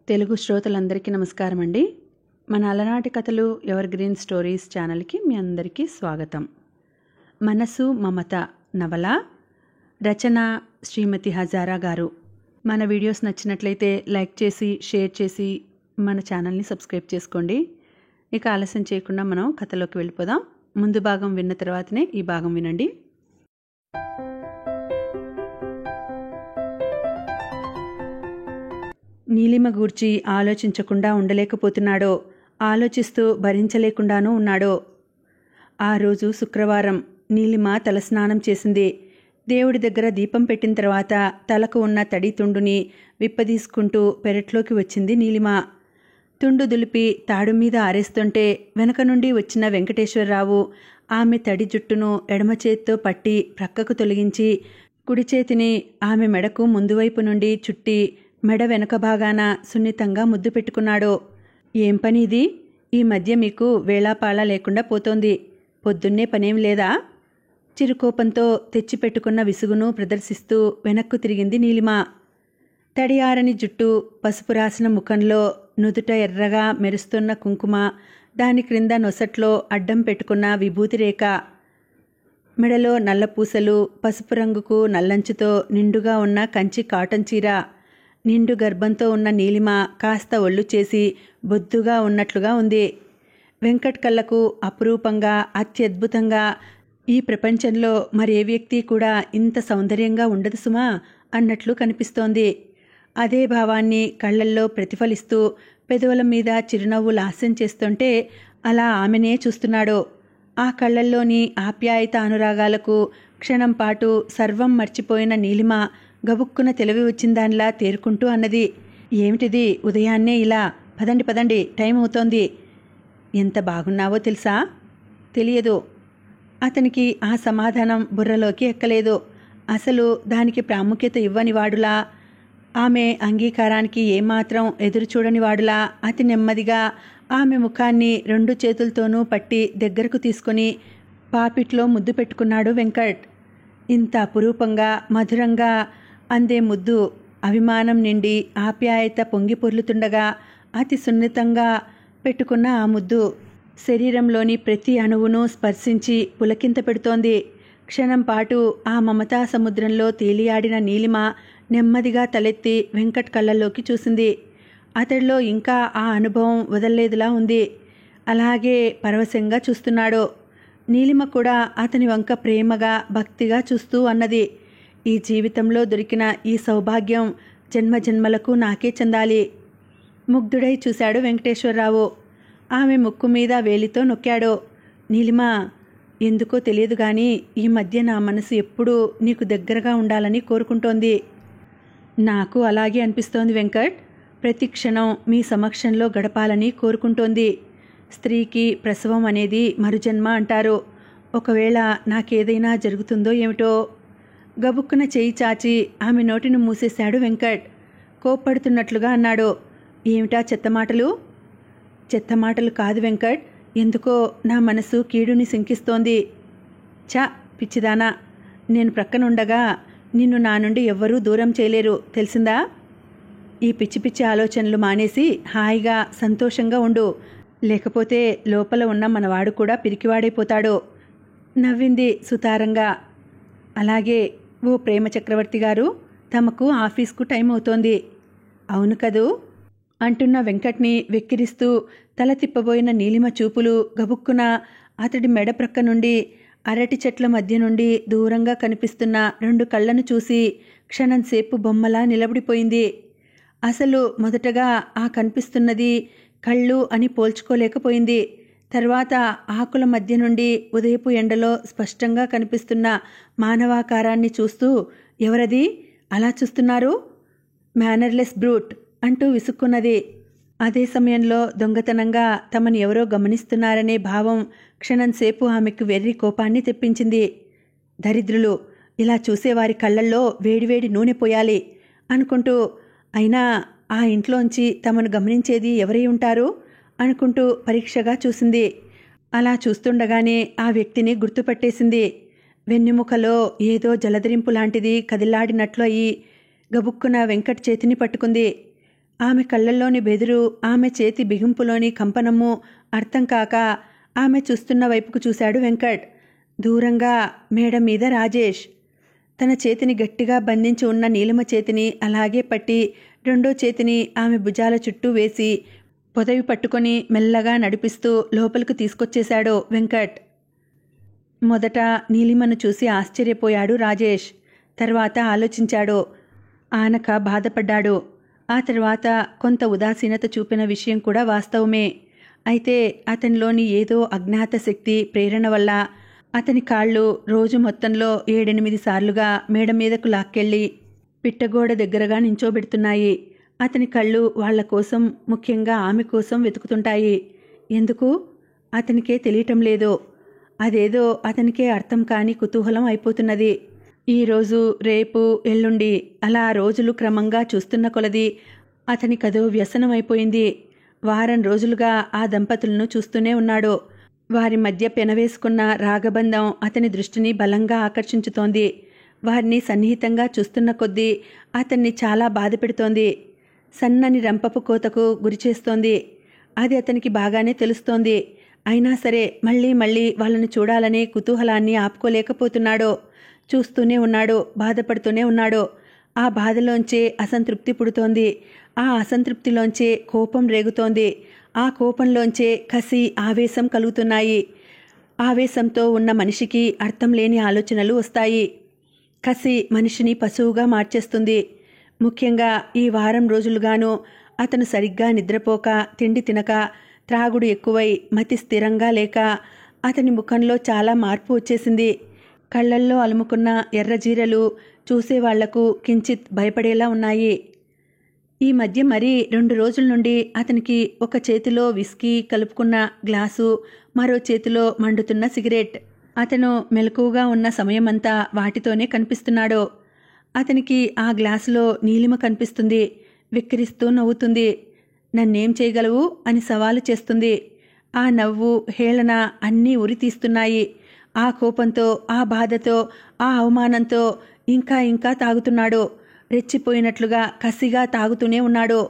తెలుగు శ్రోతలందరికీ నమస్కారం అండి. మన అలనాటి కథలు ఎవర్ గ్రీన్ స్టోరీస్ ఛానల్కి మీ అందరికీ స్వాగతం. మనసు మమత నవల రచన శ్రీమతి హజారా గారు. మన వీడియోస్ నచ్చినట్లయితే లైక్ చేసి షేర్ చేసి మన ఛానల్ని సబ్స్క్రైబ్ చేసుకోండి. ఇక ఆలస్యం చేయకుండా మనం కథలోకి వెళ్ళిపోదాం. ముందు భాగం విన్న తర్వాతనే ఈ భాగం వినండి. నీలిమ గూర్చి ఆలోచించకుండా ఉండలేకపోతున్నాడో, ఆలోచిస్తూ భరించలేకుండానూ ఉన్నాడో. ఆ రోజు శుక్రవారం. నీలిమ తలస్నానం చేసింది. దేవుడి దగ్గర దీపం పెట్టిన తర్వాత తలకు ఉన్న తడి తుండుని విప్పదీసుకుంటూ పెరట్లోకి వచ్చింది నీలిమ. తుండు దులిపి తాడు మీద ఆరేస్తుంటే వెనక నుండి వచ్చిన వెంకటేశ్వరరావు ఆమె తడి జుట్టును ఎడమ చేత్తో పట్టి ప్రక్కకు తొలగించి కుడి చేతిని ఆమె మెడకు ముందువైపు నుండి చుట్టి మెడ వెనక భాగాన సున్నితంగా ముద్దు పెట్టుకున్నాడు. ఏం పని ఇది? ఈ మధ్య మీకు వేళాపాళ లేకుండా పోతోంది. పొద్దున్నే పనేం లేదా? చిరుకోపంతో తెచ్చిపెట్టుకున్న విసుగును ప్రదర్శిస్తూ వెనక్కు తిరిగింది నీలిమ. తడియారని జుట్టు, పసుపు రాసిన ముఖంలో నుదుట ఎర్రగా మెరుస్తున్న కుంకుమ, దాని క్రింద నొసట్లో అడ్డం పెట్టుకున్న విభూతి రేఖ, మెడలో నల్లపూసలు, పసుపు రంగుకు నల్లంచుతో నిండుగా ఉన్న కంచి కాటన్ చీర. నిండు గర్భంతో ఉన్న నీలిమ కాస్త ఒళ్ళు చేసి బొద్దుగా ఉన్నట్లుగా ఉంది. వెంకట్ కళ్ళకు అపురూపంగా, అత్యద్భుతంగా, ఈ ప్రపంచంలో మరే వ్యక్తి కూడా ఇంత సౌందర్యంగా ఉండదు సుమా అన్నట్లు కనిపిస్తోంది. అదే భావాన్ని కళ్ళల్లో ప్రతిఫలిస్తూ పెదవుల మీద చిరునవ్వు లాస్యం చేస్తుంటే అలా ఆమెనే చూస్తున్నాడు. ఆ కళ్ళల్లోని ఆప్యాయత అనురాగాలకు క్షణం పాటు సర్వం మర్చిపోయిన నీలిమ గబుక్కున తెలివి వచ్చిందానిలా తేరుకుంటూ అన్నది, ఏమిటిది ఉదయాన్నే ఇలా? పదండి పదండి, టైం అవుతోంది. ఎంత బాగున్నావో తెలుసా? తెలియదు. అతనికి ఆ సమాధానం బుర్రలోకి ఎక్కలేదు. అసలు దానికి ప్రాముఖ్యత ఇవ్వని వాడులా, ఆమె అంగీకారానికి ఏమాత్రం ఎదురు చూడని వాడులా అతి నెమ్మదిగా ఆమె ముఖాన్ని రెండు చేతులతోనూ పట్టి దగ్గరకు తీసుకుని పాపిట్లో ముద్దు పెట్టుకున్నాడు వెంకట్. ఇంత అపురూపంగా, మధురంగా అందే ముద్దు అభిమానం నిండి ఆప్యాయత పొంగి పొర్లుతుండగా అతి సున్నితంగా పెట్టుకున్న ఆ ముద్దు శరీరంలోని ప్రతి అణువును స్పర్శించి పులకింత పెడుతోంది. క్షణం పాటు ఆ మమతా సముద్రంలో తేలియాడిన నీలిమ నెమ్మదిగా తలెత్తి వెంకట్ కళ్ళల్లోకి చూసింది. అతడిలో ఇంకా ఆ అనుభవం వదల్లేదులా ఉంది. అలాగే పరవశంగా చూస్తున్నాడు. నీలిమ కూడా అతని వంక ప్రేమగా, భక్తిగా చూస్తూ అన్నది, ఈ జీవితంలో దొరికిన ఈ సౌభాగ్యం జన్మజన్మలకు నాకే చెందాలి. ముగ్ధుడై చూశాడు వెంకటేశ్వరరావు. ఆమె ముక్కు మీద వేలితో నొక్కాడు. నీలిమ, ఎందుకో తెలియదు గాని ఈ మధ్య నా మనసు ఎప్పుడూ నీకు దగ్గరగా ఉండాలని కోరుకుంటోంది. నాకు అలాగే అనిపిస్తోంది వెంకట్. ప్రతి క్షణం మీ సమక్షంలో గడపాలని కోరుకుంటోంది. స్త్రీకి ప్రసవం అనేది మరుజన్మ అంటారు. ఒకవేళ నాకేదైనా జరుగుతుందో ఏమిటో. గబుక్కున చేయి చాచి ఆమె నోటిని మూసేశాడు వెంకట్. కోప్పడుతున్నట్లుగా అన్నాడు, ఏమిటా చెత్తమాటలు? చెత్తమాటలు కాదు వెంకట్, ఎందుకో నా మనసు కీడుని శంకిస్తోంది. చా పిచ్చిదానా, నేను ప్రక్కనుండగా నిన్ను నా నుండి ఎవ్వరూ దూరం చేయలేరు, తెలిసిందా? ఈ పిచ్చి పిచ్చి ఆలోచనలు మానేసి హాయిగా సంతోషంగా ఉండు. లేకపోతే లోపల ఉన్న మనవాడు కూడా పిరికివాడైపోతాడు. నవ్వింది సుతారంగా. అలాగే ఓ ప్రేమ చక్రవర్తి గారు, తమకు ఆఫీస్కు టైం అవుతోంది. అవును కదూ అంటున్న వెంకట్ని వెక్కిరిస్తూ తల తిప్పబోయిన నీలిమ చూపులు గబుక్కున అతడి మెడ ప్రక్క నుండి అరటి చెట్ల మధ్య నుండి దూరంగా కనిపిస్తున్న రెండు కళ్ళను చూసి క్షణంసేపు బొమ్మలా నిలబడిపోయింది. అసలు మొదటగా ఆ కనిపిస్తున్నది కళ్ళు అని పోల్చుకోలేకపోయింది. తర్వాత ఆకుల మధ్య నుండి ఉదయపు ఎండలో స్పష్టంగా కనిపిస్తున్న మానవాకారాన్ని చూస్తూ, ఎవరది అలా చూస్తున్నారు? మేనర్లెస్ బ్రూట్ అంటూ విసుక్కున్నది. అదే సమయంలో దొంగతనంగా తమను ఎవరో గమనిస్తున్నారనే భావం క్షణంసేపు ఆమెకు వెర్రి కోపాన్ని తెప్పించింది. దరిద్రులు, ఇలా చూసేవారి కళ్ళల్లో వేడివేడి నూనె పోయాలి అనుకుంటూ, అయినా ఆ ఇంట్లోంచి తమను గమనించేది ఎవరై ఉంటారు అనుకుంటూ పరీక్షగా చూసింది. అలా చూస్తుండగానే ఆ వ్యక్తిని గుర్తుపట్టేసింది. వెన్నెముకలో ఏదో జలధరింపు లాంటిది కదిలాడినట్లు అయి గబుక్కున వెంకట్ చేతిని పట్టుకుంది. ఆమె కళ్ళల్లోని బెదురు, ఆమె చేతి బిగింపులోని కంపనము అర్థం కాక ఆమె చూస్తున్న వైపుకు చూశాడు వెంకట్. దూరంగా మేడ మీద రాజేష్. తన చేతిని గట్టిగా బంధించి ఉన్న నీలిమ చేతిని అలాగే పట్టి రెండో చేతిని ఆమె భుజాల చుట్టూ వేసి పొదవి పట్టుకొని మెల్లగా నడిపిస్తూ లోపలికి తీసుకొచ్చేశాడు వెంకట్. మొదట నీలిమను చూసి ఆశ్చర్యపోయాడు రాజేష్. తర్వాత ఆలోచించాడు. ఆనక బాధపడ్డాడు. ఆ తర్వాత కొంత ఉదాసీనత చూపిన విషయం కూడా వాస్తవమే. అయితే అతనిలోని ఏదో అజ్ఞాత శక్తి ప్రేరణ వల్ల అతని కాళ్ళు రోజు మొత్తంలో 7-8 సార్లుగా మేడ మీదకు లాక్కెళ్ళి పిట్టగోడ దగ్గరగా నించోబెడుతున్నాయి. అతని కళ్ళు వాళ్ల కోసం, ముఖ్యంగా ఆమె కోసం వెతుకుతుంటాయి. ఎందుకు? అతనికే తెలియటం లేదు. అదేదో అతనికే అర్థం కాని కుతూహలం అయిపోతున్నది. ఈరోజు, రేపు, ఎల్లుండి అలా రోజులు క్రమంగా చూస్తున్న కొలది అతనికదో వ్యసనమైపోయింది. వారం రోజులుగా ఆ దంపతులను చూస్తూనే ఉన్నాడు. వారి మధ్య పెనవేసుకున్న రాగబంధం అతని దృష్టిని బలంగా ఆకర్షించుతోంది. వారిని సన్నిహితంగా చూస్తున్న కొద్దీ అతన్ని చాలా బాధ పెడుతోంది. సన్నని రంపపు కోతకు గురిచేస్తోంది. అది అతనికి బాగానే తెలుస్తోంది. అయినా సరే మళ్ళీ మళ్ళీ వాళ్ళని చూడాలనే కుతూహలాన్ని ఆపుకోలేకపోతున్నాడు. చూస్తూనే ఉన్నాడు, బాధపడుతూనే ఉన్నాడు. ఆ బాధలోంచే అసంతృప్తి పుడుతోంది. ఆ అసంతృప్తిలోంచే కోపం రేగుతోంది. ఆ కోపంలోంచే కసి, ఆవేశం కలుగుతున్నాయి. ఆవేశంతో ఉన్న మనిషికి అర్థం లేని ఆలోచనలు వస్తాయి. కసి మనిషిని పశువుగా మార్చేస్తుంది. ముఖ్యంగా ఈ వారం రోజులుగానూ అతను సరిగ్గా నిద్రపోక, తిండి తినక, త్రాగుడు ఎక్కువై, మతి స్థిరంగా లేక అతని ముఖంలో చాలా మార్పు వచ్చేసింది. కళ్ళల్లో అలుముకున్న ఎర్రజీరలు చూసేవాళ్లకు కించిత్ భయపడేలా ఉన్నాయి. ఈ మధ్య మరీ 2 రోజుల నుండి అతనికి ఒక చేతిలో విస్కీ కలుపుకున్న గ్లాసు, మరో చేతిలో మండుతున్న సిగరెట్. అతను మెలకువగా ఉన్న సమయమంతా వాటితోనే కనిపిస్తున్నాడు. అతనికి ఆ గ్లాసులో నీలిమ కనిపిస్తుంది. విక్కిరిస్తూ నవ్వుతుంది. నన్నేం చేయగలవు అని సవాలు చేస్తుంది. ఆ నవ్వు, హేళన అన్నీ ఉరితీస్తున్నాయి. ఆ కోపంతో, ఆ బాధతో, ఆ అవమానంతో ఇంకా ఇంకా తాగుతున్నాడు. రెచ్చిపోయినట్లుగా కసిగా తాగుతూనే ఉన్నాడు.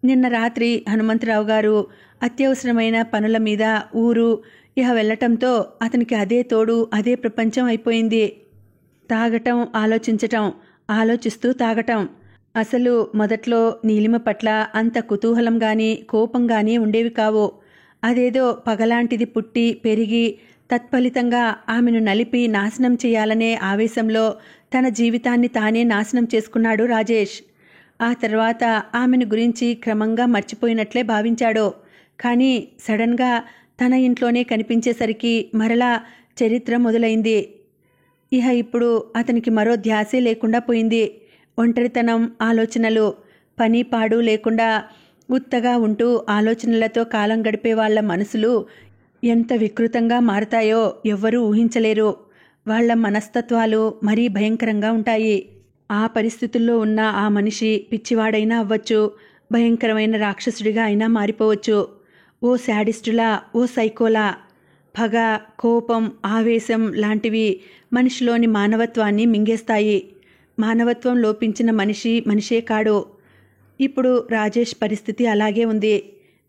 నిన్న రాత్రి హనుమంతరావు గారు అత్యవసరమైన పనుల మీద ఊరు ఇహ వెళ్లటంతో అతనికి అదే తోడు, అదే ప్రపంచం అయిపోయింది. తాగటం, ఆలోచించటం, ఆలోచిస్తూ తాగటం. అసలు మొదట్లో నీలిమ పట్ల అంత కుతూహలం గాని, కోపం గాని ఉండేవి కావు. అదేదో పగలాంటిది పుట్టి పెరిగి తత్ఫలితంగా ఆమెను నలిపి నాశనం చేయాలనే ఆవేశంలో తన జీవితాన్ని తానే నాశనం చేసుకున్నాడు రాజేష్. ఆ తర్వాత ఆమెను గురించి క్రమంగా మర్చిపోయినట్లే భావించాడు. కానీ సడన్గా తన ఇంట్లోనే కనిపించేసరికి మరలా చరిత్ర మొదలైంది. ఇహ ఇప్పుడు అతనికి మరో ధ్యాసే లేకుండా పోయింది. ఒంటరితనం, ఆలోచనలు, పని పాడు లేకుండా ఉత్తగా ఉంటూ ఆలోచనలతో కాలం గడిపే వాళ్ల మనసులు ఎంత వికృతంగా మారతాయో ఎవ్వరూ ఊహించలేరు. వాళ్ల మనస్తత్వాలు మరీ భయంకరంగా ఉంటాయి. ఆ పరిస్థితుల్లో ఉన్న ఆ మనిషి పిచ్చివాడైనా అవ్వచ్చు, భయంకరమైన రాక్షసుడిగా అయినా మారిపోవచ్చు. ఓ శాడిస్టులా, ఓ సైకోలా. పగ, కోపం, ఆవేశం లాంటివి మనిషిలోని మానవత్వాన్ని మింగేస్తాయి. మానవత్వం లోపించిన మనిషి మనిషే కాడు. ఇప్పుడు రాజేష్ పరిస్థితి అలాగే ఉంది.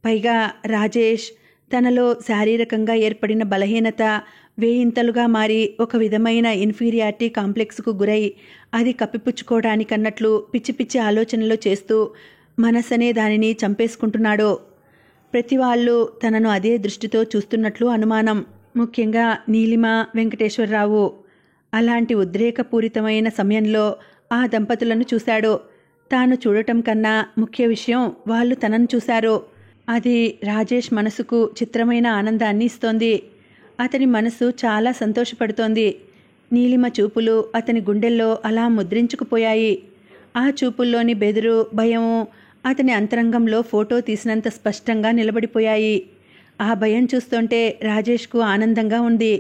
పైగా రాజేష్ తనలో శారీరకంగా ఏర్పడిన బలహీనత వేయింతలుగా మారి ఒక విధమైన ఇన్ఫీరియారిటీ కాంప్లెక్స్కు గురై అది కప్పిపుచ్చుకోవడానికన్నట్లు పిచ్చి పిచ్చి ఆలోచనలు చేస్తూ మనసనే దానిని చంపేసుకుంటున్నాడు. ప్రతి వాళ్ళు తనను అదే దృష్టితో చూస్తున్నట్లు అనుమానం. ముఖ్యంగా నీలిమ, వెంకటేశ్వరరావు. అలాంటి ఉద్రేకపూరితమైన సమయంలో ఆ దంపతులను చూశాడు. తాను చూడటం కన్నా ముఖ్య విషయం వాళ్ళు తనను చూశారు. అది రాజేష్ మనసుకు చిత్రమైన ఆనందాన్ని ఇస్తోంది. అతని మనసు చాలా సంతోషపడుతోంది. నీలిమ చూపులు అతని గుండెల్లో అలా ముద్రించుకుపోయాయి. ఆ చూపుల్లోని బెదురు, భయము అతని అంతరంగంలో ఫోటో తీసినంత స్పష్టంగా నిలబడిపోయాయి. ఆ భయం చూస్తుంటే రాజేష్కు ఆనందంగా ఉంది.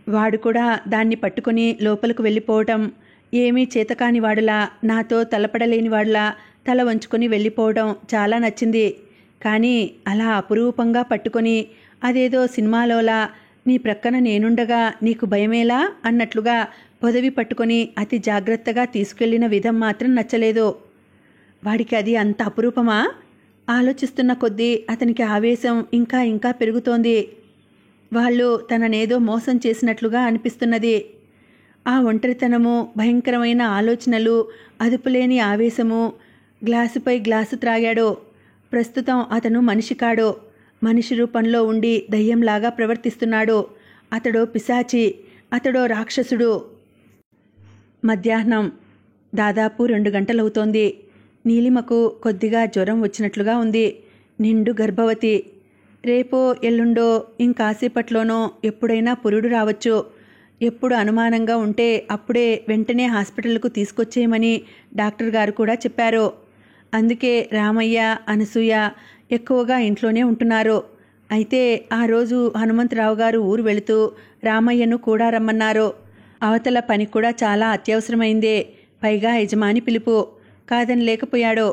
వాడు కూడా దాన్ని పట్టుకుని లోపలకు వెళ్ళిపోవటం, ఏమీ చేతకాని వాడులా, నాతో తలపడలేని వాడులా తల వంచుకొని వెళ్ళిపోవడం చాలా నచ్చింది. కానీ అలా అపురూపంగా పట్టుకొని అదేదో సినిమాలోలా నీ ప్రక్కన నేనుండగా నీకు భయమేలా అన్నట్లుగా పొదవి పట్టుకొని అతి జాగ్రత్తగా తీసుకెళ్లిన విధం మాత్రం నచ్చలేదు. వాడికి అది అంత అపురూపమా? ఆలోచిస్తున్న కొద్దీ అతనికి ఆవేశం ఇంకా ఇంకా పెరుగుతోంది. వాళ్ళు తననేదో మోసం చేసినట్లుగా అనిపిస్తున్నది. ఆ ఒంటరితనము, భయంకరమైన ఆలోచనలు, అదుపులేని ఆవేశము. గ్లాసుపై గ్లాసు త్రాగాడు. ప్రస్తుతం అతను మనిషి కాడు. మనిషి రూపంలో ఉండి దయ్యంలాగా ప్రవర్తిస్తున్నాడు. అతడో పిశాచి, అతడో రాక్షసుడు. మధ్యాహ్నం దాదాపు 2 గంటలవుతోంది. నీలిమకు కొద్దిగా జ్వరం వచ్చినట్లుగా ఉంది. నిండు గర్భవతి. రేపో ఎల్లుండో ఇంకాసేపట్లోనో ఎప్పుడైనా పురుడు రావచ్చు. ఎప్పుడు అనుమానంగా ఉంటే అప్పుడే వెంటనే హాస్పిటల్కు తీసుకొచ్చేయమని డాక్టర్ గారు కూడా చెప్పారు. అందుకే రామయ్య, అనసూయ ఎక్కువగా ఇంట్లోనే ఉంటున్నారు. అయితే ఆ రోజు హనుమంతరావు గారు ఊరు వెళుతూ రామయ్యను కూడా రమ్మన్నారు. అవతల పని కూడా చాలా అత్యవసరమైందే. పైగా యజమాని పిలుపు. కాదని లేకపోయాడు.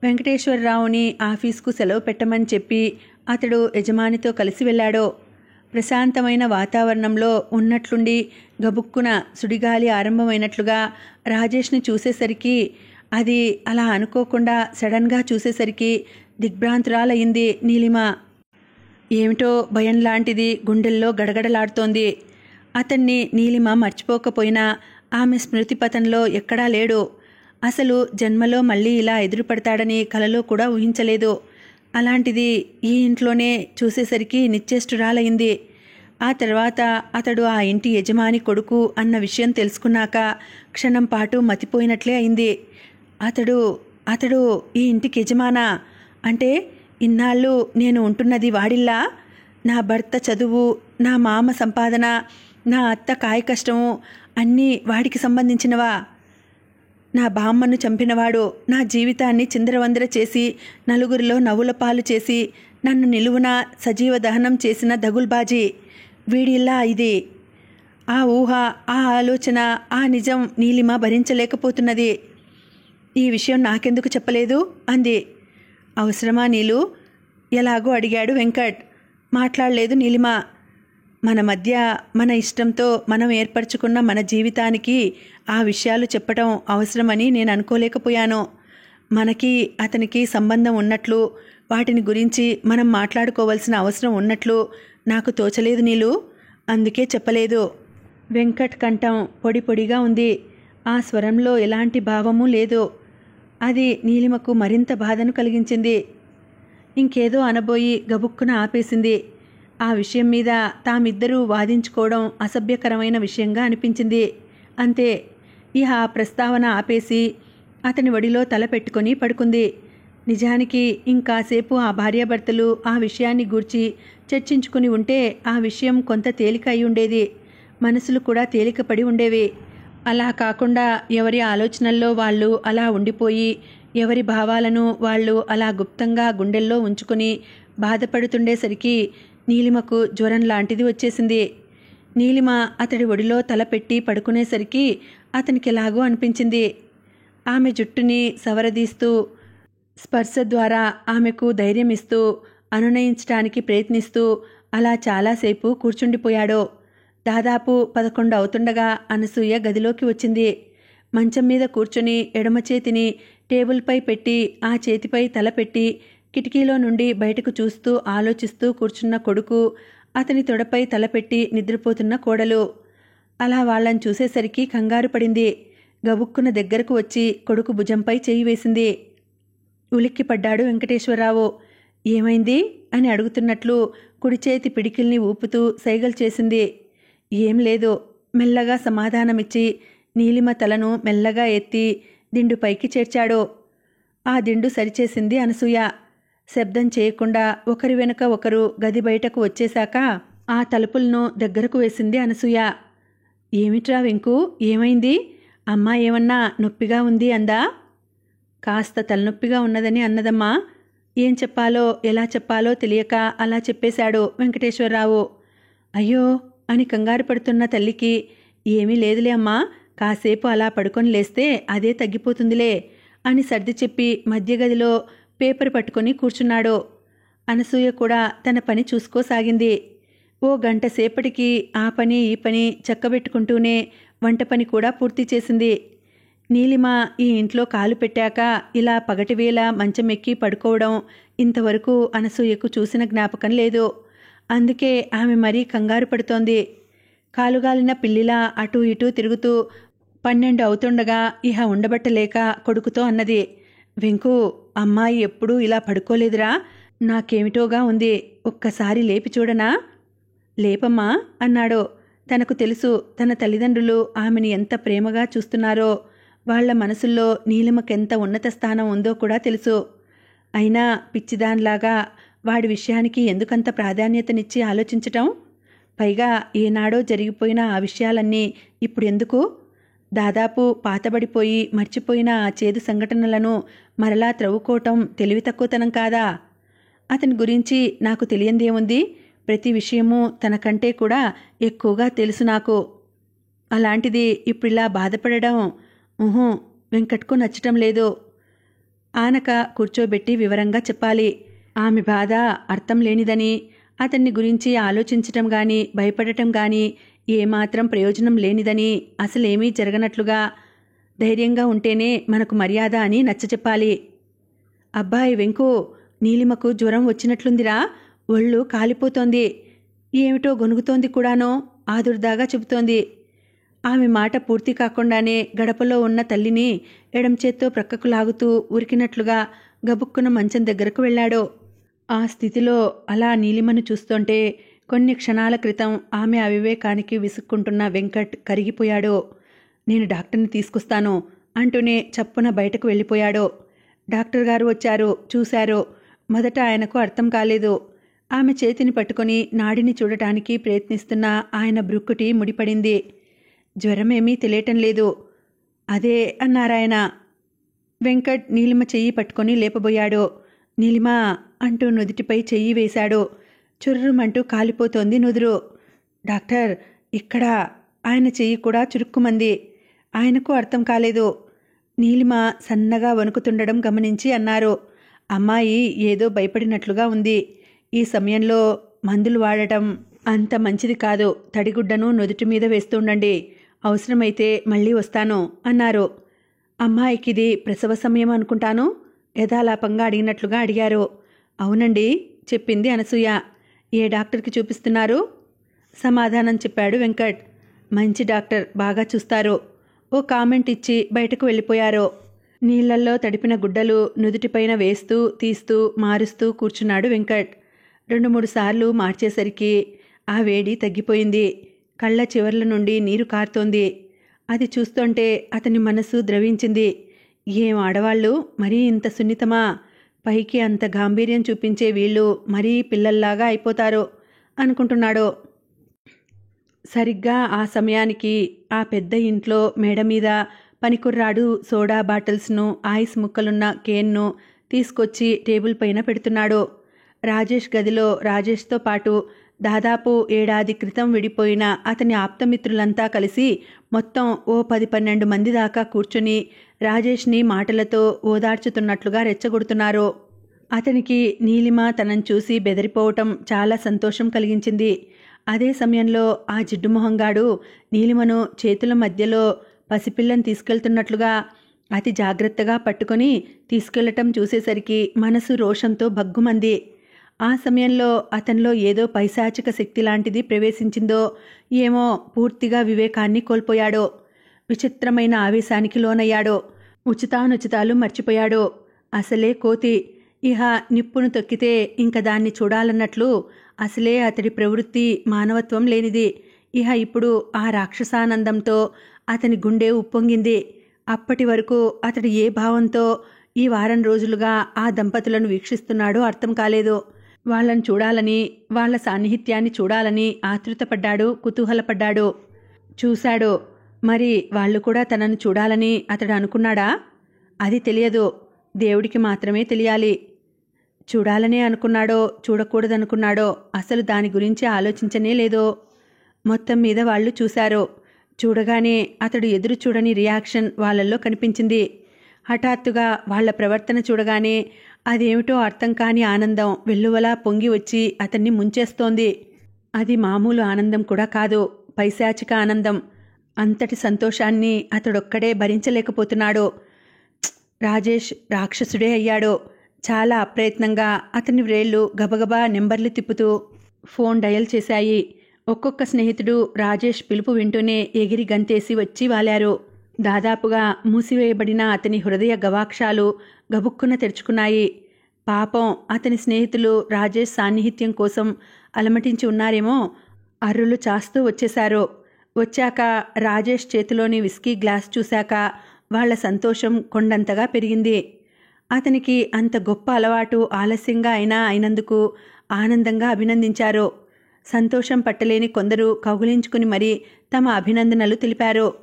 వెంకటేశ్వరరావుని ఆఫీస్కు సెలవు పెట్టమని చెప్పి అతడు యజమానితో కలిసి వెళ్ళాడు. ప్రశాంతమైన వాతావరణంలో ఉన్నట్లుండి గబుక్కున సుడిగాలి ఆరంభమైనట్లుగా రాజేష్ని చూసేసరికి, అది అలా అనుకోకుండా సడన్గా చూసేసరికి దిగ్భ్రాంతురాలయ్యింది నీలిమ. ఏమిటో భయం లాంటిది గుండెల్లో గడగడలాడుతోంది. అతన్ని నీలిమ మర్చిపోకపోయినా ఆమె స్మృతిపథంలో ఎక్కడా లేడు. అసలు జన్మలో మళ్ళీ ఇలా ఎదురుపడతాడని కలలో కూడా ఊహించలేదు. అలాంటిది ఈ ఇంట్లోనే చూసేసరికి నిశ్చేష్టురాలయ్యింది. ఆ తర్వాత అతడు ఆ ఇంటి యజమాని కొడుకు అన్న విషయం తెలుసుకున్నాక క్షణం పాటు మతిపోయినట్లే అయింది. అతడు ఈ ఇంటికి యజమానా? అంటే ఇన్నాళ్ళు నేను ఉంటున్నది వాడిల్లా? నా భర్త చదువు, నా మామ సంపాదన, నా అత్త కాయ కష్టము అన్నీ వాడికి సంబంధించినవా? నా బామ్మను చంపినవాడు, నా జీవితాన్ని చిందరవందర చేసి నలుగురిలో నవ్వుల పాలు చేసి నన్ను నిలువున సజీవ దహనం చేసిన దగుల్బాజీ వీడిల్లా ఇది. ఆ ఊహ, ఆ ఆలోచన, ఆ నిజం నీలిమ భరించలేకపోతున్నది. ఈ విషయం నాకెందుకు చెప్పలేదు అంది. అవసరమా నీలు? ఎలాగో అడిగాడు వెంకట్. మాట్లాడలేదు నీలిమ. మన మధ్య మన ఇష్టంతో మనం ఏర్పరచుకున్న మన జీవితానికి ఆ విషయాలు చెప్పటం అవసరమని నేను అనుకోలేకపోయాను. మనకి అతనికి సంబంధం ఉన్నట్లు, వాటిని గురించి మనం మాట్లాడుకోవాల్సిన అవసరం ఉన్నట్లు నాకు తోచలేదు నీలు. అందుకే చెప్పలేదు. వెంకట్ కంఠం పొడి పొడిగా ఉంది. ఆ స్వరంలో ఎలాంటి భావమూ లేదు. అది నీలిమకు మరింత బాధను కలిగించింది. ఇంకేదో అనబోయి గబుక్కున ఆపేసింది. ఆ విషయం మీద తామిద్దరూ వాదించుకోవడం అసభ్యకరమైన విషయంగా అనిపించింది. అంతే. ఇహ ఆ ప్రస్తావన ఆపేసి అతని ఒడిలో తల పెట్టుకొని పడుకుంది. నిజానికి ఇంకాసేపు ఆ భార్యాభర్తలు ఆ విషయాన్ని గూర్చి చర్చించుకుని ఉంటే ఆ విషయం కొంత తేలిక అయి ఉండేది. మనసులు కూడా తేలికపడి ఉండేవి. అలా కాకుండా ఎవరి ఆలోచనల్లో వాళ్ళు అలా ఉండిపోయి, ఎవరి భావాలను వాళ్ళు అలా గుప్తంగా గుండెల్లో ఉంచుకొని బాధపడుతుండేసరికి నీలిమకు జ్వరం లాంటిది వచ్చేసింది. నీలిమ అతడి ఒడిలో తలపెట్టి పడుకునేసరికి అతనికి ఎలాగో అనిపించింది. ఆమె జుట్టుని సవరదీస్తూ, స్పర్శ ద్వారా ఆమెకు ధైర్యం ఇస్తూ, అనునయించడానికి ప్రయత్నిస్తూ అలా చాలాసేపు కూర్చుండిపోయాడు. దాదాపు 11 అవుతుండగా అనసూయ గదిలోకి వచ్చింది. మంచం మీద కూర్చొని ఎడమ చేతిని టేబుల్పై పెట్టి ఆ చేతిపై తల పెట్టి కిటికీలో నుండి బయటకు చూస్తూ ఆలోచిస్తూ కూర్చున్న కొడుకు, అతని తొడపై తలపెట్టి నిద్రపోతున్న కోడలు. అలా వాళ్ళని చూసేసరికి కంగారు పడింది. గబుక్కున దగ్గరకు వచ్చి కొడుకు భుజంపై చేయి వేసింది. ఉలిక్కిపడ్డాడు వెంకటేశ్వరరావు. ఏమైంది అని అడుగుతున్నట్లు కుడిచేతి పిడికిల్ని ఊపుతూ సైగలు చేసింది. ఏం లేదు మెల్లగా సమాధానమిచ్చి నీలిమ తలను మెల్లగా ఎత్తి దిండుపైకి చేర్చాడు. ఆ దిండు సరిచేసింది అనసూయ. శబ్దం చేయకుండా ఒకరి వెనుక ఒకరు గది బయటకు వచ్చేశాక ఆ తలుపులను దగ్గరకు వేసింది అనసూయ. ఏమిట్రా వెంకు, ఏమైంది? అమ్మా ఏమన్నా నొప్పిగా ఉంది అందా? కాస్త తలనొప్పిగా ఉన్నదని అన్నదమ్మా. ఏం చెప్పాలో ఎలా చెప్పాలో తెలియక అలా చెప్పేశాడు వెంకటేశ్వరరావు. అయ్యో అని కంగారు పడుతున్న తల్లికి, ఏమీ లేదులే అమ్మా, కాసేపు అలా పడుకొని లేస్తే అదే తగ్గిపోతుందిలే అని సర్ది చెప్పి మధ్య గదిలో పేపర్ పట్టుకొని కూర్చున్నాడు. అనసూయ కూడా తన పని చూసుకోసాగింది. ఓ గంట సేపటికి ఆ పని ఈ పని చక్కబెట్టుకుంటూనే వంట పని కూడా పూర్తి చేసింది. నీలిమ ఈ ఇంట్లో కాలు పెట్టాక ఇలా పగటివేళ మంచమెక్కి పడుకోవడం ఇంతవరకు అనసూయకు చూసిన జ్ఞాపకం లేదు. అందుకే ఆమె మరీ కంగారు పడుతోంది. కాలుగాలిన పిల్లిలా అటూ ఇటూ తిరుగుతూ 12 అవుతుండగా ఇహ ఉండబట్టలేక కొడుకుతో అన్నది, వెంకు, అమ్మాయి ఎప్పుడూ ఇలా పడుకోలేదురా, నాకేమిటోగా ఉంది, ఒక్కసారి లేపి చూడనా? లేపమ్మా అన్నాడు. తనకు తెలుసు తన తల్లిదండ్రులు ఆమెని ఎంత ప్రేమగా చూస్తున్నారో, వాళ్ల మనసుల్లో నీలిమకెంత ఉన్నత స్థానం ఉందో కూడా తెలుసు. అయినా పిచ్చిదాన్లాగా వాడి విషయానికి ఎందుకంత ప్రాధాన్యతనిచ్చి ఆలోచించటం? పైగా ఏనాడో జరిగిపోయిన ఆ విషయాలన్నీ ఇప్పుడెందుకు? దాదాపు పాతబడిపోయి మర్చిపోయిన ఆ చేదు సంఘటనలను మరలా త్రవ్వుకోవటం తెలివి తక్కువతనం కాదా? అతని గురించి నాకు తెలియందేముంది? ప్రతి విషయమూ తనకంటే కూడా ఎక్కువగా తెలుసు నాకు. అలాంటిది ఇప్పుడిలా బాధపడడం వెంకట్కు నచ్చటం లేదు. ఆనక కూర్చోబెట్టి వివరంగా చెప్పాలి. ఆమె బాధ అర్థం లేనిదని, అతన్ని గురించి ఆలోచించటం గాని భయపడటం గాని ఏమాత్రం ప్రయోజనం లేనిదని, అసలేమీ జరగనట్లుగా ధైర్యంగా ఉంటేనే మనకు మర్యాద అని నచ్చచెప్పాలి. అబ్బాయి వెంకు, నీలిమకు జ్వరం వచ్చినట్లుందిరా, ఒళ్ళు కాలిపోతోంది, ఏమిటో గొనుగుతోంది కూడానో, ఆదుర్దాగా చెబుతోంది. ఆమె మాట పూర్తి కాకుండానే గడపలో ఉన్న తల్లిని ఎడం చేత్తో ప్రక్కకు లాగుతూ ఉరికినట్లుగా గబుక్కున మంచం దగ్గరకు వెళ్ళాడు. ఆ స్థితిలో అలా నీలిమను చూస్తుంటే కొన్ని క్షణాల క్రితం ఆమె అవివేకానికి విసుక్కుంటున్న వెంకట్ కరిగిపోయాడు. నేను డాక్టర్ని తీసుకొస్తాను అంటూనే చప్పున బయటకు వెళ్ళిపోయాడు. డాక్టర్ గారు వచ్చారు, చూశారు. మొదట ఆయనకు అర్థం కాలేదు. ఆమె చేతిని పట్టుకుని నాడిని చూడటానికి ప్రయత్నిస్తున్న ఆయన బ్రుక్కుటి ముడిపడింది. జ్వరమేమీ తెలియటం లేదు. అదే అన్నారాయన. వెంకట్ నీలిమ చెయ్యి పట్టుకొని లేపబోయాడు. నీలిమా అంటూ నుదిటిపై చెయ్యి వేశాడు. చుర్రుమంటూ కాలిపోతోంది నుదురు. డాక్టర్, ఇక్కడ. ఆయన చెయ్యి కూడా చురుక్కుమంది. ఆయనకు అర్థం కాలేదు. నీలిమ సన్నగా వణుకుతుండడం గమనించి అన్నారు, అమ్మాయి ఏదో భయపడినట్లుగా ఉంది. ఈ సమయంలో మందులు వాడటం అంత మంచిది కాదు. తడిగుడ్డను నుదుటి మీద వేస్తుండండి. అవసరమైతే మళ్ళీ వస్తాను అన్నారు. అమ్మాయికిది ప్రసవ సమయం అనుకుంటాను, యథాలాపంగా అడిగినట్లుగా అడిగారు. అవునండి చెప్పింది అనసూయ. ఏ డాక్టర్కి చూపిస్తున్నారు? సమాధానం చెప్పాడు వెంకట్. మంచి డాక్టర్, బాగా చూస్తారు. ఓ కామెంట్ ఇచ్చి బయటకు వెళ్ళిపోయారు. నీళ్లల్లో తడిపిన గుడ్డలు నుదుటిపైన వేస్తూ తీస్తూ మారుస్తూ కూర్చున్నాడు వెంకట్. 2-3 సార్లు మార్చేసరికి ఆ వేడి తగ్గిపోయింది. కళ్ళ చివర్ల నుండి నీరు కారుతోంది. అది చూస్తుంటే అతని మనసు ద్రవించింది. ఏం ఆడవాళ్ళు, మరీ ఇంత సున్నితమా? పైకి అంత గాంభీర్యం చూపించే వీళ్ళు మరీ పిల్లల్లాగా అయిపోతారు అనుకుంటున్నాడు. సరిగ్గా ఆ సమయానికి ఆ పెద్ద ఇంట్లో మేడ మీద పనికుర్రాడు సోడా బాటిల్స్ను, ఐస్ ముక్కలున్న కేన్ను తీసుకొచ్చి టేబుల్ పైన పెడుతున్నాడు. రాజేష్ గదిలో రాజేష్తో పాటు దాదాపు 7 ఏడాది క్రితం విడిపోయిన అతని ఆప్తమిత్రులంతా కలిసి మొత్తం ఓ 10-12 మంది దాకా కూర్చుని రాజేష్ని మాటలతో ఓదార్చుతున్నట్లుగా రెచ్చగొడుతున్నారు. అతనికి నీలిమ తనను చూసి బెదిరిపోవటం చాలా సంతోషం కలిగించింది. అదే సమయంలో ఆ జిడ్డుమొహంగాడు నీలిమను చేతుల మధ్యలో పసిపిల్లని తీసుకెళ్తున్నట్లుగా అతి జాగ్రత్తగా పట్టుకొని తీసుకెళ్లటం చూసేసరికి మనసు రోషంతో భగ్గుమంది. ఆ సమయంలో అతనిలో ఏదో పైశాచిక శక్తి లాంటిది ప్రవేశించిందో ఏమో, పూర్తిగా వివేకాన్ని కోల్పోయాడు. విచిత్రమైన ఆవేశానికి లోనయ్యాడు. ఉచితానుచితాలు మర్చిపోయాడు. అసలే కోతి, ఇహ నిప్పును తొక్కితే ఇంక దాన్ని చూడాలన్నట్లు అసలే అతడి ప్రవృత్తి మానవత్వం లేనిది. ఇహ ఇప్పుడు ఆ రాక్షసానందంతో అతని గుండె ఉప్పొంగింది. అప్పటి వరకు అతడు ఏ భావంతో ఈ వారం రోజులుగా ఆ దంపతులను వీక్షిస్తున్నాడో అర్థం కాలేదు. వాళ్ళని చూడాలని, వాళ్ల సాన్నిహిత్యాన్ని చూడాలని ఆతృతపడ్డాడు, కుతూహలపడ్డాడు. చూశాడు. మరి వాళ్ళు కూడా తనను చూడాలని అతడు అనుకున్నాడా? అది తెలియదు. దేవుడికి మాత్రమే తెలియాలి. చూడాలనే అనుకున్నాడో చూడకూడదనుకున్నాడో అసలు దాని గురించి ఆలోచించనే లేదో. మొత్తం మీద వాళ్ళు చూశారు. చూడగానే అతడు ఎదురు చూడని రియాక్షన్ వాళ్ళల్లో కనిపించింది. హఠాత్తుగా వాళ్ల ప్రవర్తన చూడగానే అదేమిటో అర్థం కాని ఆనందం వెల్లువలా పొంగి వచ్చి అతన్ని ముంచేస్తోంది. అది మామూలు ఆనందం కూడా కాదు, పైశాచిక ఆనందం. అంతటి సంతోషాన్ని అతడొక్కడే భరించలేకపోతున్నాడు. రాజేష్ రాక్షసుడే అయ్యాడు. చాలా అప్రయత్నంగా అతని వ్రేళ్లు గబగబా నెంబర్లు తిప్పుతూ ఫోన్ డయల్ చేశాయి. ఒక్కొక్క స్నేహితుడు రాజేష్ పిలుపు వింటూనే ఎగిరి గంతేసి వచ్చి వాలారు. దాదాపుగా మూసివేయబడిన అతని హృదయ గవాక్షాలు గబుక్కున తెరుచుకున్నాయి. పాపం అతని స్నేహితులు రాజేష్ సాన్నిహిత్యం కోసం అలమటించి ఉన్నారేమో. అర్రులు చాస్తూ వచ్చేశారు. వచ్చాక రాజేష్ చేతిలోని విస్కీ గ్లాస్ చూశాక వాళ్ల సంతోషం కొండంతగా పెరిగింది. అతనికి అంత గొప్ప అలవాటు ఆలస్యంగా అయినందుకు ఆనందంగా అభినందించారు. సంతోషం పట్టలేని కొందరు కౌగిలించుకుని మరీ తమ అభినందనలు తెలిపారు.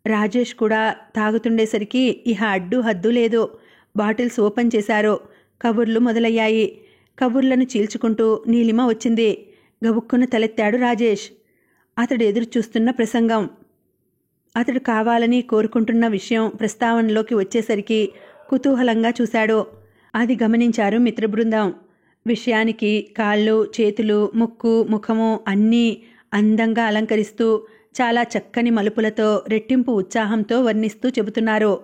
రాజేష్ కూడా తాగుతుండేసరికి ఇహ అడ్డు హద్దు లేదు. బాటిల్స్ ఓపెన్ చేశారు. కబుర్లు మొదలయ్యాయి. కబుర్లను చీల్చుకుంటూ నీలిమ వచ్చింది. గబుక్కున తలెత్తాడు రాజేష్. అతడు ఎదురు చూస్తున్న ప్రసంగం, అతడు కావాలని కోరుకుంటున్న విషయం ప్రస్తావనలోకి వచ్చేసరికి కుతూహలంగా చూశాడు. అది గమనించారు మిత్రబృందం. విషయానికి కాళ్ళు, చేతులు, ముక్కు, ముఖము అన్నీ అందంగా అలంకరిస్తూ చాలా చక్కని మలుపులతో రెట్టింపు ఉత్సాహంతో వర్ణిస్తూ చెబుతున్నారు.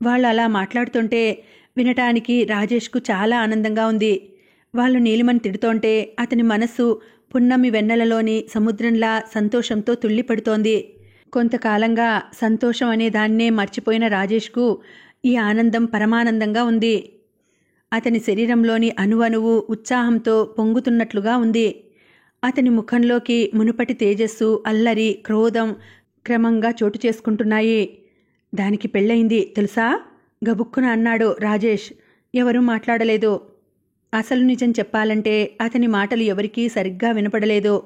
వాళ్ళు అలా మాట్లాడుతుంటే వినటానికి రాజేష్కు చాలా ఆనందంగా ఉంది. వాళ్ళు నీలిమని తిడుతోంటే అతని మనస్సు పున్నమి వెన్నెలలోని సముద్రంలా సంతోషంతో తుళ్ళిపడుతోంది. కొంతకాలంగా సంతోషం అనే దాన్నే మర్చిపోయిన రాజేష్కు ఈ ఆనందం పరమానందంగా ఉంది. అతని శరీరంలోని అణువణువు ఉత్సాహంతో పొంగుతున్నట్లుగా ఉంది. అతని ముఖంలోకి మునుపటి తేజస్సు, అల్లరి, క్రోధం క్రమంగా చోటు చేసుకుంటున్నాయి. దానికి పెళ్ళయింది తెలుసా? గబుక్కున అన్నాడు రాజేష్. ఎవరూ మాట్లాడలేదు. అసలు నిజం చెప్పాలంటే అతని మాటలు ఎవరికీ సరిగ్గా వినపడలేదు.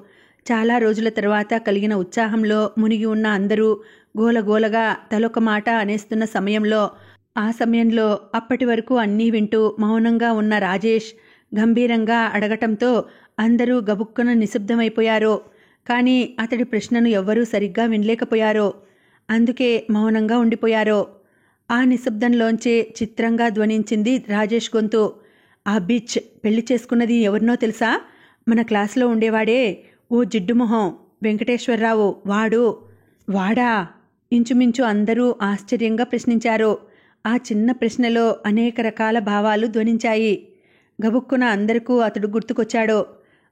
చాలా రోజుల తర్వాత కలిగిన ఉత్సాహంలో మునిగి ఉన్న అందరూ గోలగోలగా తలొక మాట అనేస్తున్న సమయంలో, ఆ సమయంలో అప్పటి వరకు అన్నీ వింటూ మౌనంగా ఉన్న రాజేష్ గంభీరంగా అడగటంతో అందరూ గబుక్కున నిశ్శబ్దమైపోయారు. కానీ అతడి ప్రశ్నను ఎవ్వరూ సరిగ్గా వినలేకపోయారు. అందుకే మౌనంగా ఉండిపోయారు. ఆ నిశ్శబ్దంలోంచే చిత్రంగా ధ్వనించింది రాజేష్ గొంతు. ఆ బిచ్ పెళ్లి చేసుకున్నది ఎవరినో తెలుసా? మన క్లాసులో ఉండేవాడే, ఓ జిడ్డుమొహం వెంకటేశ్వరరావు. వాడా? ఇంచుమించు అందరూ ఆశ్చర్యంగా ప్రశ్నించారు. ఆ చిన్న ప్రశ్నలో అనేక రకాల భావాలు ధ్వనించాయి. గబుక్కున అందరికీ అతడు గుర్తుకొచ్చాడు.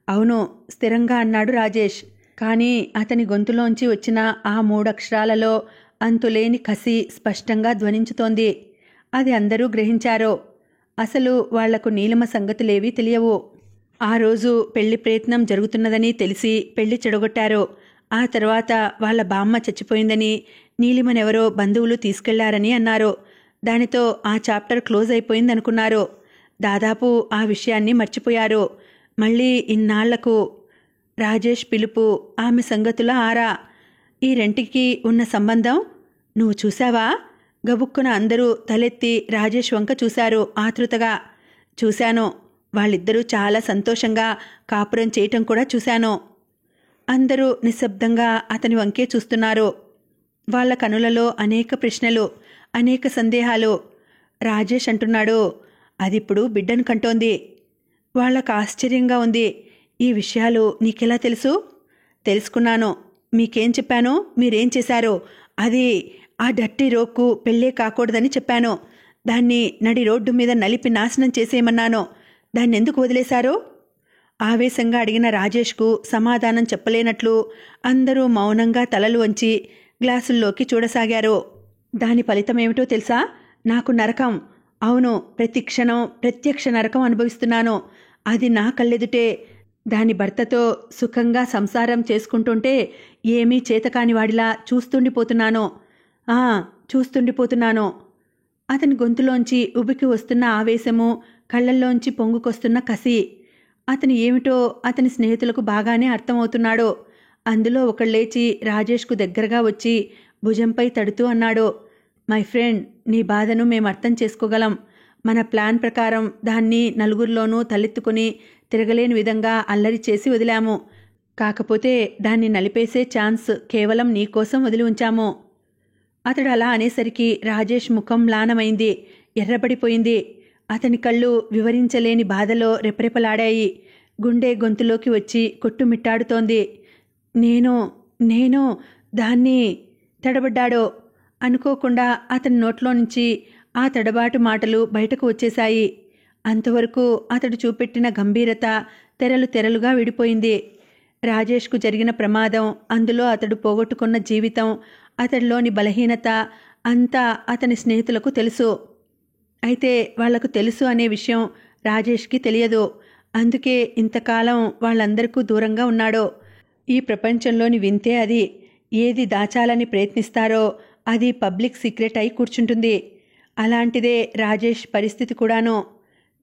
అవును, స్థిరంగా అన్నాడు రాజేష్. కానీ అతని గొంతులోంచి వచ్చిన ఆ 3 అక్షరాలలో అంతులేని కసి స్పష్టంగా ధ్వనించుతోంది. అది అందరూ గ్రహించారు. అసలు వాళ్లకు నీలిమ సంగతులేవీ తెలియవు. ఆ రోజు పెళ్లి ప్రయత్నం జరుగుతున్నదని తెలిసి పెళ్లి చెడగొట్టారు. ఆ తర్వాత వాళ్ల బామ్మ చచ్చిపోయిందని నీలిమనెవరో బంధువులు తీసుకెళ్లారని అన్నారు. దానితో ఆ చాప్టర్ క్లోజ్ అయిపోయిందనుకున్నారు. దాదాపు ఆ విషయాన్ని మర్చిపోయారు. మళ్ళీ ఇన్నాళ్లకు రాజేష్ పిలుపు, ఆమె సంగతుల ఆరా. ఈ రెంటికి ఉన్న సంబంధం నువ్వు చూశావా? గబుక్కున అందరూ తలెత్తి రాజేష్ వంక చూశారు ఆతృతగా. చూశాను. వాళ్ళిద్దరూ చాలా సంతోషంగా కాపురం చేయటం కూడా చూశాను. అందరూ నిశ్శబ్దంగా అతని వంకే చూస్తున్నారు. వాళ్ళ కనులలో అనేక ప్రశ్నలు, అనేక సందేహాలు. రాజేష్ అంటున్నాడు, అదిప్పుడు బిడ్డను కంటోంది. వాళ్ళకు ఆశ్చర్యంగా ఉంది. ఈ విషయాలు నీకెలా తెలుసు? తెలుసుకున్నాను. మీకేం చెప్పాను? మీరేం చేశారు? అది ఆ డర్టీ రోక్కు పెళ్ళే కాకూడదని చెప్పాను. దాన్ని నడి రోడ్డు మీద నలిపి నాశనం చేసేయమన్నాను. దాన్నెందుకు వదిలేశారో? ఆవేశంగా అడిగిన రాజేష్కు సమాధానం చెప్పలేనట్లు అందరూ మౌనంగా తలలు వంచి గ్లాసుల్లోకి చూడసాగారు. దాని ఫలితమేమిటో తెలుసా? నాకు నరకం. అవును, ప్రతి క్షణం ప్రత్యక్ష నరకం అనుభవిస్తున్నాను. అది నా కళ్ళెదుటే దాని భర్తతో సుఖంగా సంసారం చేసుకుంటుంటే ఏమీ చేతకానివాడిలా చూస్తుండిపోతున్నాను. అతని గొంతులోంచి ఉబికి వస్తున్న ఆవేశము, కళ్ళల్లోంచి పొంగుకొస్తున్న కసి. అతను ఏమిటో అతని స్నేహితులకు బాగానే అర్థమవుతున్నాడు. అందులో ఒకళ్ళేచి రాజేష్కు దగ్గరగా వచ్చి భుజంపై తడుతూ అన్నాడు, మై ఫ్రెండ్, నీ బాధను మేం అర్థం చేసుకోగలం. మన ప్లాన్ ప్రకారం దాన్ని నలుగురిలోనూ తలెత్తుకుని తిరగలేని విధంగా అల్లరి చేసి వదిలాము. కాకపోతే దాన్ని నలిపేసే ఛాన్స్ కేవలం నీకోసం వదిలి ఉంచాము. అతడు అలా అనేసరికి రాజేష్ ముఖం మ్లానమైంది, ఎర్రబడిపోయింది. అతని కళ్ళు వివరించలేని బాధలో రెపరెపలాడాయి. గుండె గొంతులోకి వచ్చి కొట్టుమిట్టాడుతోంది. నేను దాన్ని తడబడ్డాడో. అనుకోకుండా అతని నోట్లో నుంచి ఆ తడబాటు మాటలు బయటకు వచ్చేశాయి. అంతవరకు అతడు చూపెట్టిన గంభీరత తెరలు తెరలుగా విడిపోయింది. రాజేష్కు జరిగిన ప్రమాదం, అందులో అతడు పోగొట్టుకున్న జీవితం, అతడిలోని బలహీనత అంతా అతని స్నేహితులకు తెలుసు. అయితే వాళ్లకు తెలుసు అనే విషయం రాజేష్కి తెలియదు. అందుకే ఇంతకాలం వాళ్ళందరికీ దూరంగా ఉన్నాడో. ఈ ప్రపంచంలోని వింతే అది. ఏది దాచాలని ప్రయత్నిస్తారో అది పబ్లిక్ సీక్రెట్ అయి కూర్చుంటుంది. అలాంటిదే రాజేష్ పరిస్థితి కూడాను.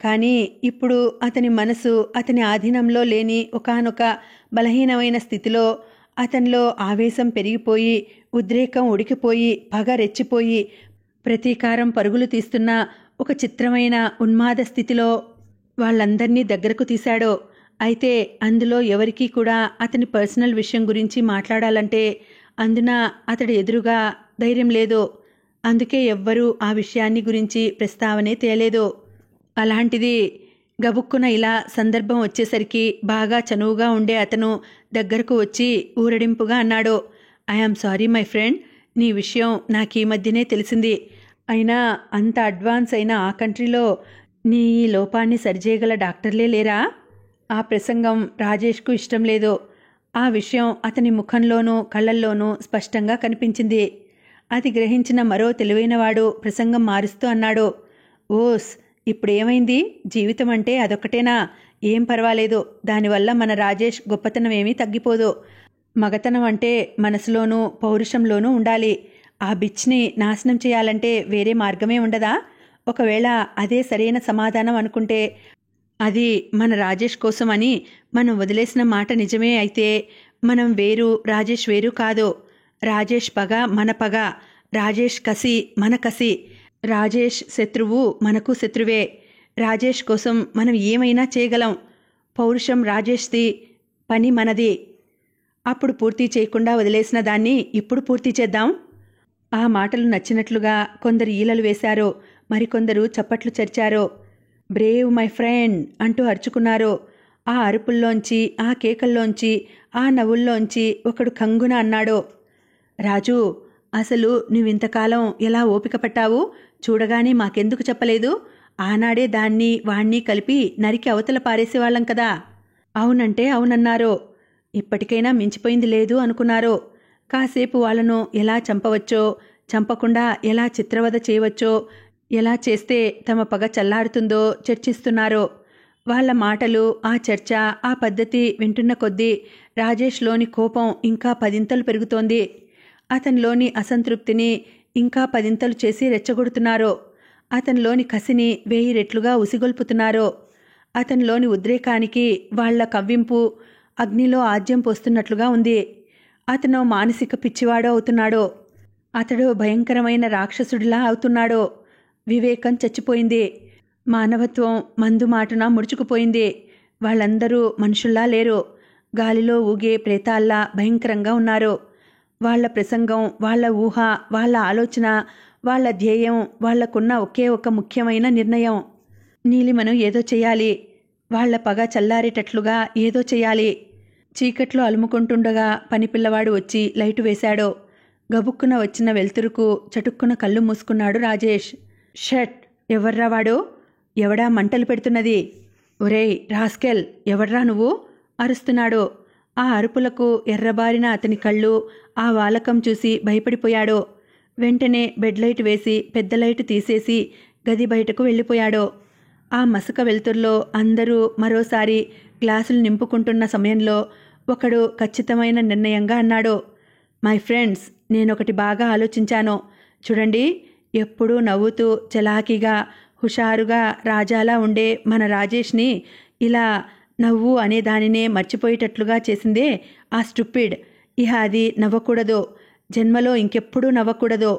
కానీ ఇప్పుడు అతని మనసు అతని ఆధీనంలో లేని ఒకానొక బలహీనమైన స్థితిలో అతనిలో ఆవేశం పెరిగిపోయి, ఉద్రేకం ఉడికిపోయి, పగ రెచ్చిపోయి, ప్రతీకారం పరుగులు తీస్తున్న ఒక చిత్రమైన ఉన్మాద స్థితిలో వాళ్ళందర్నీ దగ్గరకు తీశాడో. అయితే అందులో ఎవరికీ కూడా అతని పర్సనల్ విషయం గురించి మాట్లాడాలంటే అందున అతడి ఎదురుగా ధైర్యం లేదు. అందుకే ఎవ్వరూ ఆ విషయాన్ని గురించి ప్రస్తావనే తేలేదు. అలాంటిది గబుక్కున ఇలా సందర్భం వచ్చేసరికి బాగా చనువుగా ఉండే అతను దగ్గరకు వచ్చి ఊరడింపుగా అన్నాడు, ఐఆమ్ సారీ మై ఫ్రెండ్, నీ విషయం నాకు ఈ మధ్యనే తెలిసింది. అయినా అంత అడ్వాన్స్ అయిన ఆ కంట్రీలో నీ ఈ లోపాన్ని సరిచేయగల డాక్టర్లే లేరా? ఆ ప్రసంగం రాజేష్కు ఇష్టం లేదు. ఆ విషయం అతని ముఖంలోనూ కళ్ళల్లోనూ స్పష్టంగా కనిపించింది. అది గ్రహించిన మరో తెలివైనవాడు ప్రసంగం మారుస్తూ అన్నాడు, ఓస్, ఇప్పుడేమైంది? జీవితం అంటే అదొక్కటేనా? ఏం పర్వాలేదు. దానివల్ల మన రాజేష్ గొప్పతనమేమీ తగ్గిపోదు. మగతనం అంటే మనసులోనూ పౌరుషంలోనూ ఉండాలి. ఆ బిచ్ని నాశనం చేయాలంటే వేరే మార్గమే ఉండదా? ఒకవేళ అదే సరైన సమాధానం అనుకుంటే, అది మన రాజేష్ కోసం అని మనం వదిలేసిన మాట నిజమే అయితే మనం వేరు, రాజేష్ వేరు కాదు. రాజేష్ పగ మన పగ, రాజేష్ కసి మన కసి, రాజేష్ శత్రువు మనకు శత్రువే. రాజేష్ కోసం మనం ఏమైనా చేయగలం. పౌరుషం రాజేష్ది, పని మనది. అప్పుడు పూర్తి చేయకుండా వదిలేసిన దాన్ని ఇప్పుడు పూర్తి చేద్దాం. ఆ మాటలు నచ్చినట్లుగా కొందరు ఈలలు వేశారు, మరికొందరు చప్పట్లు చరిచారు. బ్రేవ్ మై ఫ్రెండ్ అంటూ అరుచుకున్నారు. ఆ అరుపుల్లోంచి, ఆ కేకల్లోంచి, ఆ నవ్వుల్లోంచి ఒకడు కంగున అన్నాడు, రాజు, అసలు నువ్వింతకాలం ఎలా ఓపిక పట్టావు? చూడగానే మాకెందుకు చెప్పలేదు? ఆనాడే దాన్ని వాణ్ణి కలిపి నరికి అవతల పారేసేవాళ్ళం కదా. అవునంటే అవునన్నారు. ఇప్పటికైనా మించిపోయింది లేదు అనుకున్నారు. కాసేపు వాళ్ళను ఎలా చంపవచ్చో, చంపకుండా ఎలా చిత్రవద చేయవచ్చో, ఎలా చేస్తే తమ పగ చల్లారుతుందో చర్చిస్తున్నారు. వాళ్ళ మాటలు, ఆ చర్చ, ఆ పద్ధతి వింటున్న కొద్దీ రాజేష్లోని కోపం ఇంకా పదింతలు పెరుగుతోంది. అతనిలోని అసంతృప్తిని ఇంకా పదింతలు చేసి రెచ్చగొడుతున్నారు. అతనిలోని కసిని 1000 రెట్లుగా ఉసిగొల్పుతున్నారు. అతనిలోని ఉద్రేకానికి వాళ్ల కవ్వింపు అగ్నిలో ఆజ్యం పోస్తున్నట్లుగా ఉంది. అతను మానసిక పిచ్చివాడు అవుతున్నాడు. అతడు భయంకరమైన రాక్షసుడిలా అవుతున్నాడు. వివేకం చచ్చిపోయింది. మానవత్వం మందు మాటున ముడుచుకుపోయింది. వాళ్ళందరూ మనుషుల్లా లేరు. గాలిలో ఊగే ప్రేతాల్లా భయంకరంగా ఉన్నారు. వాళ్ల ప్రసంగం, వాళ్ల ఊహ, వాళ్ల ఆలోచన, వాళ్ల ధ్యేయం, వాళ్లకున్న ఒకే ఒక ముఖ్యమైన నిర్ణయం. నీలిమను ఏదో చెయ్యాలి. వాళ్ల పగ చల్లారేటట్లుగా ఏదో చెయ్యాలి. చీకట్లో అలుముకుంటుండగా పనిపిల్లవాడు వచ్చి లైటు వేశాడు. గబుక్కున వచ్చిన వెలుతురుకు చటుక్కున కళ్ళు మూసుకున్నాడు రాజేష్. షట్, ఎవర్రా వాడు? ఎవడా మంటలు పెడుతున్నది? ఒరేయ్ రాస్కెల్, ఎవర్రా నువ్వు? అరుస్తున్నాడు. ఆ అరుపులకు ఎర్రబారిన అతని కళ్ళు, ఆ వాలకం చూసి భయపడిపోయాడు. వెంటనే బెడ్ లైట్ వేసి పెద్ద లైటు తీసేసి గది బయటకు వెళ్ళిపోయాడు. ఆ మసక వెలుతుర్లో అందరూ మరోసారి గ్లాసులు నింపుకుంటున్న సమయంలో ఒకడు ఖచ్చితమైన నిర్ణయంగా అన్నాడు, మై ఫ్రెండ్స్, నేనొకటి బాగా ఆలోచించాను. చూడండి, ఎప్పుడూ నవ్వుతూ చలాకీగా హుషారుగా రాజాలా ఉండే మన రాజేష్ని ఇలా నవ్వు అనే దానినే మర్చిపోయేటట్లుగా చేసిందే ఆ స్టూపిడ్. ఇహ అది నవ్వకూడదు. జన్మలో ఇంకెప్పుడూ నవ్వకూడదు.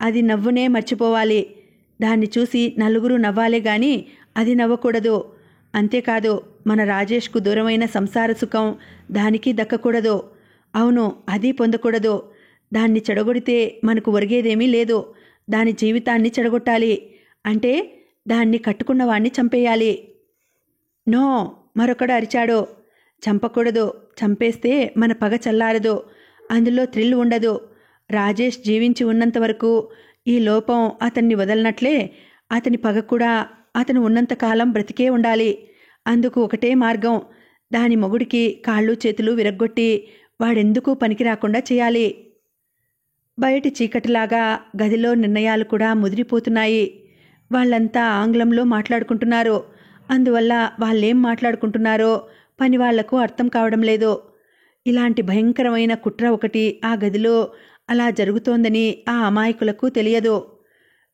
అది నవ్వునే మర్చిపోవాలి. దాన్ని చూసి నలుగురు నవ్వాలే గాని అది నవ్వకూడదు. అంతేకాదు, మన రాజేష్కు దూరమైన సంసార సుఖం దానికి దక్కకూడదు. అవును, అది పొందకూడదు. దాన్ని చెడగొడితే మనకు ఒరిగేదేమీ లేదు. దాని జీవితాన్ని చెడగొట్టాలి. అంటే దాన్ని కట్టుకున్నవాణ్ణి చంపేయాలి. నో, మరొకడు అరిచాడు. చంపకూడదు. చంపేస్తే మన పగ చల్లారదు. అందులో థ్రిల్ ఉండదు. రాజేష్ జీవించి ఉన్నంత వరకు ఈ లోపం అతన్ని వదలనట్లే అతని పగ కూడా అతను ఉన్నంతకాలం బ్రతికే ఉండాలి. అందుకు ఒకటే మార్గం, దాని మొగుడికి కాళ్ళు చేతులు విరగ్గొట్టి వాడెందుకు పనికి రాకుండా చేయాలి. బయటి చీకటిలాగా గదిలో నిర్ణయాలు కూడా ముదిరిపోతున్నాయి. వాళ్ళంతా ఆంగ్లంలో మాట్లాడుకుంటున్నారు. అందువల్ల వాళ్ళేం మాట్లాడుకుంటున్నారో పని వాళ్లకు అర్థం కావడం లేదు. ఇలాంటి భయంకరమైన కుట్ర ఒకటి ఆ గదిలో అలా జరుగుతోందని ఆ అమాయకులకు తెలియదు.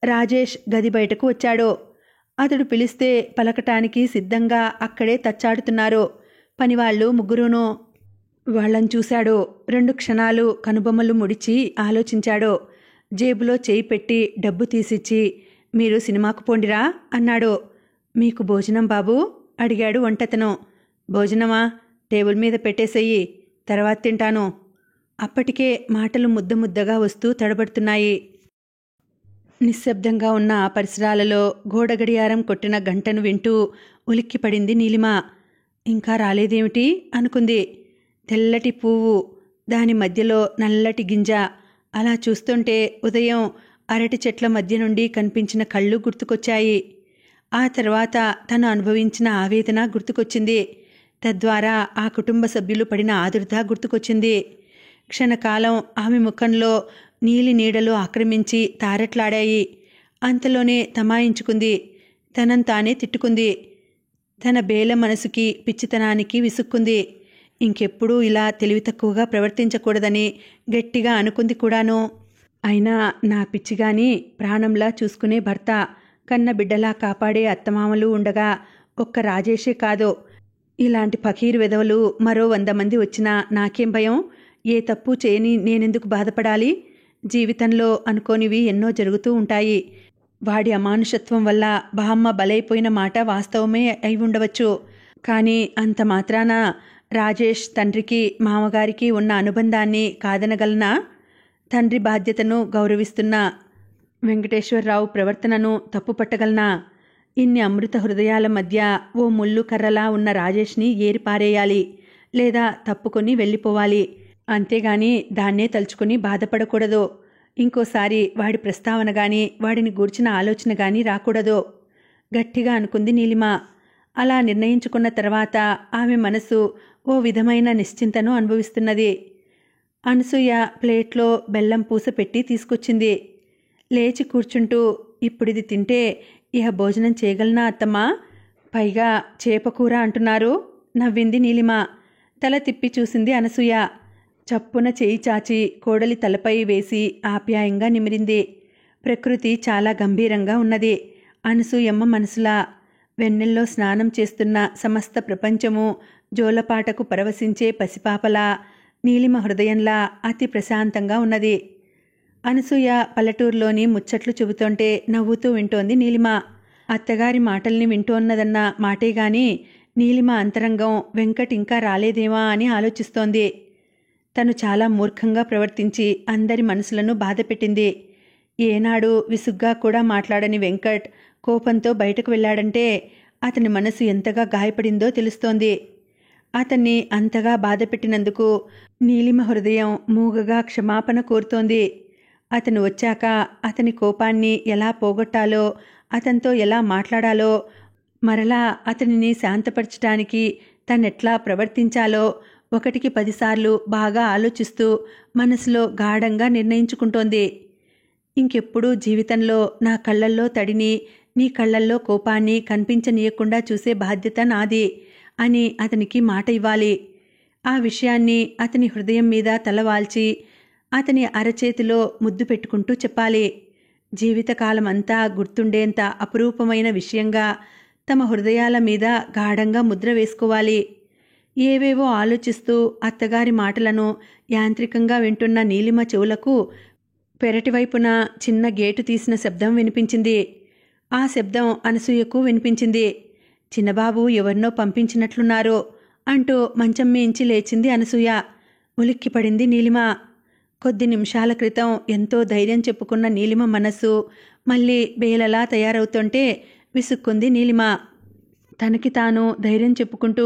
రాజేష్ గది బయటకు వచ్చాడు. అతడు పిలిస్తే పలకటానికి సిద్ధంగా అక్కడే తచ్చాడుతున్నారు పనివాళ్లు ముగ్గురూనూ. వాళ్ళని చూశాడు. 2 క్షణాలు కనుబొమ్మలు ముడిచి ఆలోచించాడు. జేబులో చేయి పెట్టి డబ్బు తీసిచ్చి, మీరు సినిమాకు పోండిరా అన్నాడు. మీకు భోజనం బాబూ అడిగాడు వంటతను. భోజనమా? టేబుల్ మీద పెట్టేసేయి, తర్వాత తింటాను. అప్పటికే మాటలు ముద్ద ముద్దగా వస్తూ తడబడుతున్నాయి. నిశ్శబ్దంగా ఉన్న ఆ పరిసరాలలో గోడ గడియారం కొట్టిన గంటను వింటూ ఉలిక్కిపడింది నీలిమ. ఇంకా రాలేదేమిటి అనుకుంది. తెల్లటి పువ్వు, దాని మధ్యలో నల్లటి గింజ. అలా చూస్తుంటే ఉదయం అరటి చెట్ల మధ్య నుండి కనిపించిన కళ్ళు గుర్తుకొచ్చాయి. ఆ తర్వాత తను అనుభవించిన ఆవేదన గుర్తుకొచ్చింది. తద్వారా ఆ కుటుంబ సభ్యులు పడిన ఆదుర్ద గుర్తుకొచ్చింది. క్షణకాలం ఆమె ముఖంలో నీలి నీడలు ఆక్రమించి తారట్లాడాయి. అంతలోనే తమాయించుకుంది. తనంతానే తిట్టుకుంది. తన బేల మనసుకి, పిచ్చితనానికి విసుక్కుంది. ఇంకెప్పుడూ ఇలా తెలివి తక్కువగా ప్రవర్తించకూడదని గట్టిగా అనుకుంది కూడాను. అయినా నా పిచ్చిగాని ప్రాణంలా చూసుకునే భర్త, కన్న బిడ్డలా కాపాడే అత్తమామలు ఉండగా ఒక్క రాజేషే కాదు, ఇలాంటి ఫకీరు వెధవలు మరో 100 మంది వచ్చినా నాకేం భయం? ఏ తప్పు చేయని నేనెందుకు బాధపడాలి? జీవితంలో అనుకోనివి ఎన్నో జరుగుతూ ఉంటాయి. వాడి అమానుషత్వం వల్ల బామ్మ బలైపోయిన మాట వాస్తవమే అయి ఉండవచ్చు. కానీ అంత మాత్రాన రాజేష్ తండ్రికి మామగారికి ఉన్న అనుబంధాన్ని కాదనగలనా? తండ్రి బాధ్యతను గౌరవిస్తున్న వెంకటేశ్వరరావు ప్రవర్తనను తప్పుపట్టగలనా? ఇన్ని అమృత హృదయాల మధ్య ఓ ముళ్ళు కర్రలా ఉన్న రాజేష్ని ఏరిపారేయాలి, లేదా తప్పుకొని వెళ్ళిపోవాలి. అంతేగాని దాన్నే తలుచుకుని బాధపడకూడదు. ఇంకోసారి వాడి ప్రస్తావన గాని, వాడిని గూర్చిన ఆలోచన గాని రాకూడదు గట్టిగా అనుకుంది నీలిమ. అలా నిర్ణయించుకున్న తర్వాత ఆమె మనసు ఓ విధమైన నిశ్చింతను అనుభవిస్తున్నది. అనసూయ ప్లేట్లో బెల్లం పూస పెట్టి తీసుకొచ్చింది. లేచి కూర్చుంటూ, ఇప్పుడిది తింటే ఇహ భోజనం చేయగలనా అత్తమ్మా? పైగా చేపకూర అంటున్నారు నవ్వింది నీలిమ. తల తిప్పి చూసింది అనసూయ. చప్పున చేయి చాచి కోడలి తలపై వేసి ఆప్యాయంగా నిమిరింది. ప్రకృతి చాలా గంభీరంగా ఉన్నది. అనసూయమ్మ మనసులా వెన్నెల్లో స్నానం చేస్తున్న సమస్త ప్రపంచము జోలపాటకు పరవశించే పసిపాపలా, నీలిమ హృదయంలా అతి ప్రశాంతంగా ఉన్నది. అనసూయ పల్లెటూరులోని ముచ్చట్లు చెబుతుంటే నవ్వుతూ వింటోంది నీలిమ. అత్తగారి మాటల్ని వింటోన్నదన్న మాటేగాని నీలిమ అంతరంగం వెంకట్ ఇంకా రాలేదేమా అని ఆలోచిస్తోంది. తను చాలా మూర్ఖంగా ప్రవర్తించి అందరి మనసులను బాధపెట్టింది. ఏనాడు విసుగ్గా కూడా మాట్లాడని వెంకట్ కోపంతో బయటకు వెళ్ళాడంటే అతని మనసు ఎంతగా గాయపడిందో తెలుస్తోంది. అతన్ని అంతగా బాధపెట్టినందుకు నీలిమ హృదయం మూగగా క్షమాపణ కోరుతోంది. అతను వచ్చాక అతని కోపాన్ని ఎలా పోగొట్టాలో, అతనితో ఎలా మాట్లాడాలో, మరలా అతనిని శాంతపరచడానికి తనెట్లా ప్రవర్తించాలో 1కి 10 సార్లు బాగా ఆలోచిస్తూ మనసులో గాఢంగా నిర్ణయించుకుంటోంది. ఇంకెప్పుడూ జీవితంలో నా కళ్ళల్లో తడిని, నీ కళ్ళల్లో కోపాన్ని కనిపించనీయకుండా చూసే బాధ్యత నాది అని అతనికి మాట ఇవ్వాలి. ఆ విషయాన్ని అతని హృదయం మీద తలవాల్చి అతని అరచేతిలో ముద్దు పెట్టుకుంటూ చెప్పాలి. జీవితకాలమంతా గుర్తుండేంత అపురూపమైన విషయంగా తమ హృదయాల మీద గాఢంగా ముద్ర వేసుకోవాలి. ఏవేవో ఆలోచిస్తూ అత్తగారి మాటలను యాంత్రికంగా వింటున్న నీలిమ చెవులకు పెరటివైపున చిన్న గేటు తీసిన శబ్దం వినిపించింది. ఆ శబ్దం అనసూయకు వినిపించింది. చిన్నబాబు ఎవరినో పంపించినట్లున్నారు అంటూ మంచం మేంచి లేచింది అనసూయ. ఉలిక్కిపడింది నీలిమ. కొద్ది నిమిషాల క్రితం ఎంతో ధైర్యం చెప్పుకున్న నీలిమ మనసు మళ్ళీ బేలలా తయారవుతుంటే విసుక్కుంది నీలిమ. తనకి తాను ధైర్యం చెప్పుకుంటూ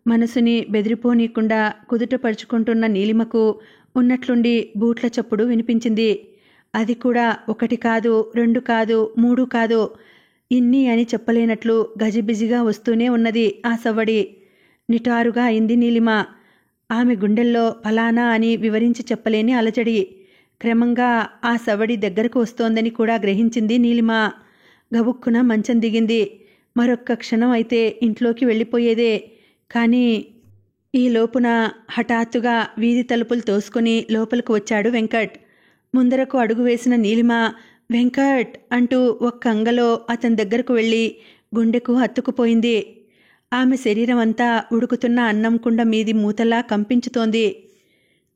మనసుని బెదిరిపోనీయకుండా కుదుటపరుచుకుంటున్న నీలిమకు ఉన్నట్లుండి బూట్ల చప్పుడు వినిపించింది. అది కూడా 1 కాదు, 2 కాదు, 3 కాదు, ఇన్ని అని చెప్పలేనట్లు గజిబిజిగా వస్తూనే ఉన్నది ఆ సవ్వడి. నిటారుగా అయింది నీలిమ. ఆమె గుండెల్లో ఫలానా అని వివరించి చెప్పలేని అలజడి. క్రమంగా ఆ సవ్వడి దగ్గరకు వస్తోందని కూడా గ్రహించింది నీలిమ. గబుక్కున మంచం దిగింది. మరొక్క క్షణం అయితే ఇంట్లోకి వెళ్ళిపోయేదే. కానీ ఈ లోపున హఠాత్తుగా వీధి తలుపులు తోసుకుని లోపలికి వచ్చాడు వెంకట్. ముందరకు అడుగు వేసిన నీలిమ వెంకట్ అంటూ ఒక్క అంగలో అతని దగ్గరకు వెళ్ళి గుండెకు హత్తుకుపోయింది. ఆమె శరీరం అంతా ఉడుకుతున్న అన్నం కుండ మీది మూతలా కంపించుతోంది.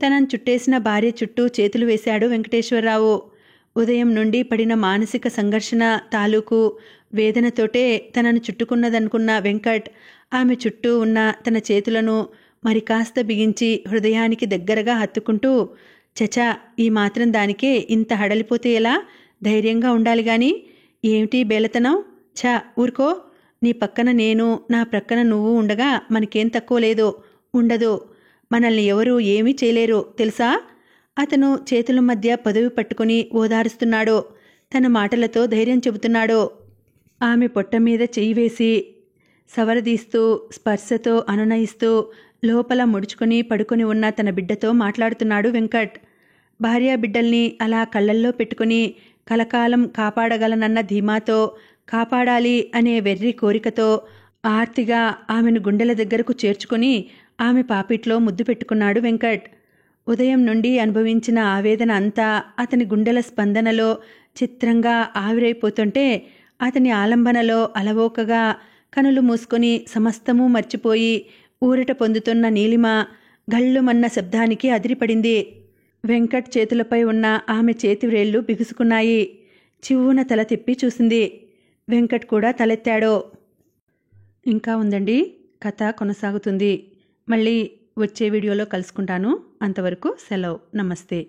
తనను చుట్టేసిన భార్య చుట్టూ చేతులు వేశాడు వెంకటేశ్వరరావు. ఉదయం నుండి పడిన మానసిక సంఘర్షణ తాలూకు వేదనతోటే తనను చుట్టుకున్నదనుకున్న వెంకట్ ఆమె చుట్టూ ఉన్న తన చేతులను మరి కాస్త బిగించి హృదయానికి దగ్గరగా హత్తుకుంటూ, చచా, ఈ మాత్రం దానికే ఇంత హడలిపోతే ఎలా? ధైర్యంగా ఉండాలి గాని ఏమిటి బేలతనం? ఛా, ఊరుకో. నీ పక్కన నేను, నా ప్రక్కన నువ్వు ఉండగా మనకేం తక్కువ లేదో, ఉండదు. మనల్ని ఎవరూ ఏమీ చేయలేరు తెలుసా? అతను చేతుల మధ్య పదవి పట్టుకుని ఓదారుస్తున్నాడు. తన మాటలతో ధైర్యం చెబుతున్నాడు. ఆమె పొట్ట మీద చెయ్యి వేసి సవరదీస్తూ స్పర్శతో అనునయిస్తూ లోపల ముడుచుకొని పడుకొని ఉన్న తన బిడ్డతో మాట్లాడుతున్నాడు వెంకట్. భార్యా బిడ్డల్ని అలా కళ్ళల్లో పెట్టుకుని కలకాలం కాపాడగలనన్న ధీమాతో, కాపాడాలి అనే వెర్రి కోరికతో ఆర్తిగా ఆమెను గుండెల దగ్గరకు చేర్చుకుని ఆమె పాపిట్లో ముద్దు పెట్టుకున్నాడు వెంకట్. ఉదయం నుండి అనుభవించిన ఆవేదన అంతా అతని గుండెల స్పందనలో చిత్రంగా ఆవిరైపోతుంటే అతని ఆలంబనలో అలవోకగా కనులు మూసుకొని సమస్తమూ మర్చిపోయి ఊరట పొందుతున్న నీలిమ గళ్ళుమన్న శబ్దానికి అదిరిపడింది. వెంకట్ చేతులపై ఉన్న ఆమె చేతివ్రేళ్లు బిగుసుకున్నాయి. చివ్వున తల తిప్పి చూసింది. వెంకట్ కూడా తలెత్తాడు. ఇంకా ఉందండి, కథ కొనసాగుతుంది. మళ్ళీ వచ్చే వీడియోలో కలుసుకుంటాను. అంతవరకు సెలవు. నమస్తే.